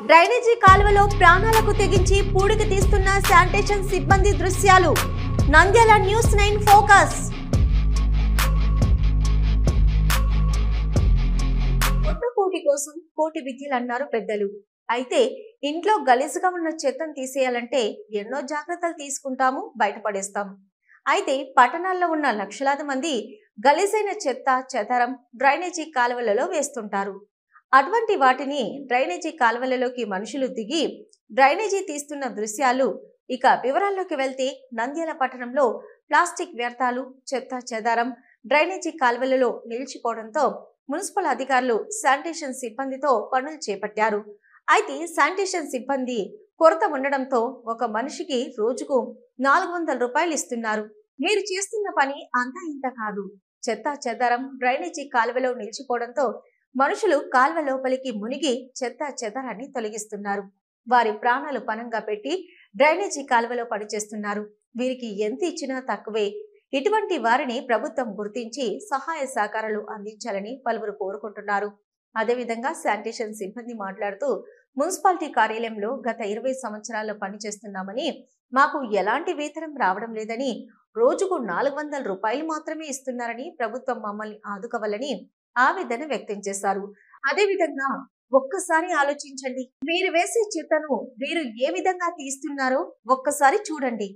Drainage కాలువలో ప్రాణాలకు తెగించి పూడికి తీస్తున్న శానిటేషన్ సిబ్బంది దృశ్యాలు. Nandyal news 9 focus. కోటి కోసం కోటి విద్యలు అన్నారు పెద్దలు. అయితే ఇంట్లో గలీజుగా ఉన్న చెత్తను తీసేయాలంటే ఎన్నో జాగ్రత్తలు తీసుకుంటాము, బయటపడేస్తాము. అయితే పట్టణాల్లో ఉన్న లక్షలాది మంది గలీజైన చెత్త చెదారం డ్రైనేజీ కాలువలలో వేస్తుంటారు. అటువంటి వాటిని డ్రైనేజీ కాలువలలోకి మనుషులు దిగి డ్రైనేజీ తీస్తున్న దృశ్యాలు. ఇక వివరాల్లోకి వెళ్తే నంద్యాల పట్టణంలో ప్లాస్టిక్ వ్యర్థాలు చెత్త చెదారం డ్రైనేజీ కాలువలలో నిలిచిపోవడంతో మున్సిపల్ అధికారులు శానిటేషన్ సిబ్బందితో పనులు చేపట్టారు. అయితే శానిటేషన్ సిబ్బంది కొరత ఉండడంతో ఒక మనిషికి రోజుకు 400 రూపాయలు ఇస్తున్నారు. మీరు చేస్తున్న పని అంతా ఇంత కాదు. చెత్త చెదారం డ్రైనేజీ కాలువలో నిలిచిపోవడంతో మనుషులు కాలువ లోపలికి మునిగి చెత్త చెదారాన్ని తొలగిస్తున్నారు. వారి ప్రాణాలు పణంగా పెట్టి డ్రైనేజీ కాలువలో పనిచేస్తున్నారు. వీరికి ఎంత ఇచ్చినా తక్కువే. ఇటువంటి వారిని ప్రభుత్వం గుర్తించి సహాయ సహకారాలు అందించాలని పలువురు కోరుకుంటున్నారు. అదేవిధంగా శానిటేషన్ సిబ్బంది మాట్లాడుతూ మున్సిపాలిటీ కార్యాలయంలో గత 20 సంవత్సరాల్లో పనిచేస్తున్నామని, మాకు ఎలాంటి వేతనం రావడం లేదని, రోజుకు 400 రూపాయలు మాత్రమే ఇస్తున్నారని ప్రభుత్వం మమ్మల్ని ఆదుకోవాలని ఆవేదన వ్యక్తం చేశారు. అదేవిధంగా ఒక్కసారి ఆలోచించండి, మీరు వేసే చెత్తను వీరు ఏ విధంగా తీస్తున్నారో ఒక్కసారి చూడండి.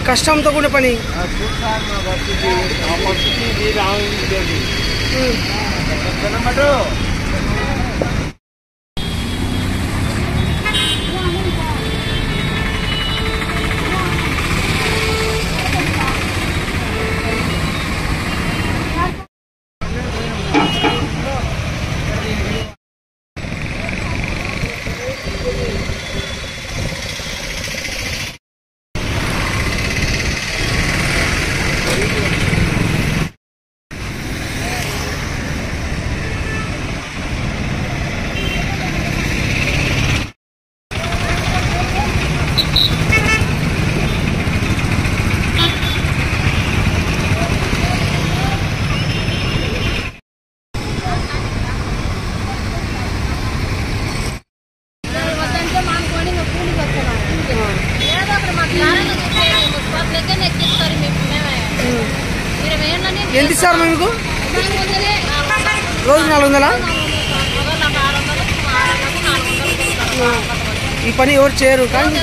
కష్టంతో కూడా పని ఎంత ఇస్తారు మీకు? రోజు 400. ఈ పని ఎవరు చేయరు కానీ